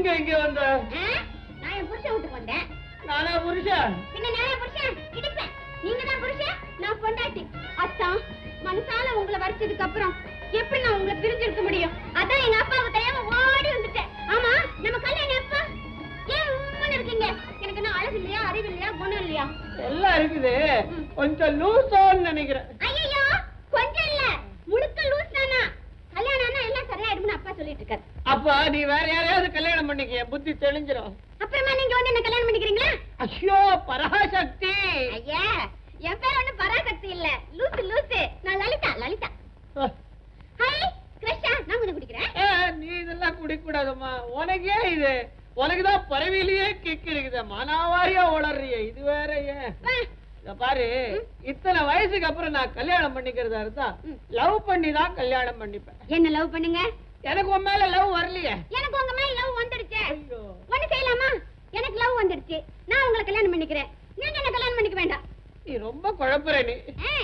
எங்க இங்க வந்த? நான் என் புருஷன் வீட்டுக்கு வந்தேன். நானா புருஷன்? பின்ன நானே புருஷன்? இடிப்பேன். நீங்க தான் புருஷன், நான் பொண்டாட்டி. அத்தான், மனசால உங்களை வரைச்சதுக்கு அப்புறம் எப்படி நான் உங்களை பிரிஞ்சிருக்க முடியும்? அதான் எங்க அப்பாவுக்கு தெரியாம ஓடி வந்துட்டேன். ஆமா, நம்ம கல்யாணம் எப்ப? ஏன் உம்முன்னு இருக்கீங்க? எனக்கு என்ன அழகு இல்லையா, அறிவு இல்லையா, குணம் இல்லையா? எல்லாம் இருக்குது, கொஞ்சம் லூசோன்னு நினைக்கிறேன். ஐயோ, கொஞ்சம் இல்ல, முழுக்க லூஸ் தானா? கல்யாணம் ஆனா எல்லாம் சரியாயிடும்னு அப்பா சொல்லிட்டு இருக்காரு. அப்ப நீ வேற யாரையாவது கல்யாணம் பண்ணிக்க, புத்தி தெளிஞ்சிரும். அப்புறமா நீங்க வந்து என்ன கல்யாணம் பண்ணிக்கிறீங்களா? ஐயோ, பராசக்தி. ஐயா, என் பேர் ஒண்ணு பராசக்தி இல்ல, லூசு லூசு. நான் லலிதா, லலிதா. ஹாய் கிருஷ்ணா, நான் கொஞ்சம் குடிக்கிறேன். நீ இதெல்லாம் குடிக்க கூடாதுமா. உனக்கே இது, உனக்குதான் பறவையிலேயே கிக்கு இருக்குது. மனாவாரியா உளறிய இது வேற. இத பாரு, இத்தனை வயசுக்கு அப்புறம் நான் கல்யாணம் பண்ணிக்கிறதா இருந்தா லவ் பண்ணி தான் கல்யாணம் பண்ணிப்பேன். என்ன லவ் பண்ணுங்க? எனக்கு உன் மேல லவ் வரலையே. எனக்கு உங்க மேல லவ் வந்துடுச்சு. ஒண்ணு செய்யலாமா? எனக்கு லவ் வந்துடுச்சு, நான் உங்களை கல்யாணம் பண்ணிக்கிறேன். நீங்க என்ன கல்யாணம் பண்ணிக்க வேண்டாம். நீ ரொம்ப குழப்பற. நீ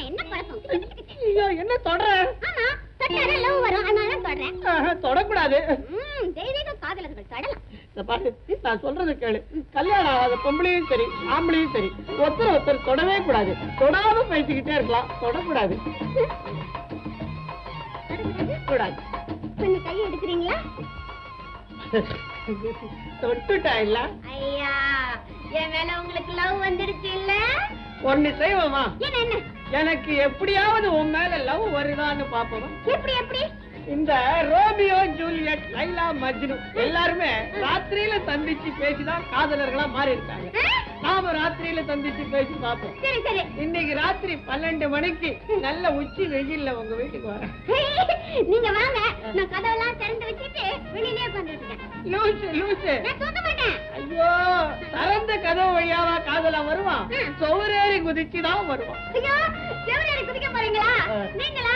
என்ன குழப்பம்? என்ன தொடர? ஆமா, தொட்டாரே லவ் வரும், அதனால தொடறேன். தொடக்கூடாது. தெய்வீக காதலர்கள் தொடலாம். பாரு, நான் சொல்றது கேளு. கல்யாணம் ஆகாத பொம்பளையும் சரி ஆம்பளையும் சரி ஒருத்தர் தொடவே கூடாது. தொடாம பேசிக்கிட்டே இருக்கலாம், தொடக்கூடாது. கூடாது. கொஞ்சம் கை எடுக்கிறீங்களா? தொட்டுட்டா இல்ல? ஐயா, என் மேல உங்களுக்கு லவ் வந்துடுச்சு இல்ல? ஒண்ணு செய்வோமா? என்ன? எனக்கு எப்படியாவது உன் மேல லவ் வருதான்னு பாப்போம். எப்படி எப்படி? இந்த ரோமியோ ஜூலியட், லைலா மஜ்னு எல்லாருமே ராத்திரியில சந்திச்சு பேசிதான் காதலர்களா மாறி இருக்காங்க. நாம ராத்திரியில சந்திச்சு பேசி பார்ப்போம். சரி சரி. இன்னைக்கு ராத்திரி 12 மணிக்கு நல்ல உச்சி வெயில்ல உங்க வீட்டுக்கு வரேன். நீங்க வாங்க, நான் கதவெல்லாம் திறந்து வச்சுட்டு வெளியிலே உட்கார்ந்துட்டு இருக்கேன். லூசு லூசு. நான் தூங்க மாட்டேன். ஐயோ, திறந்த கதவு வழியாவா காதலா வருவான்? சுவரேறி குதிச்சுதான் வருவான். ஐயோ, செவரேறி குதிக்க போறீங்களா நீங்களா?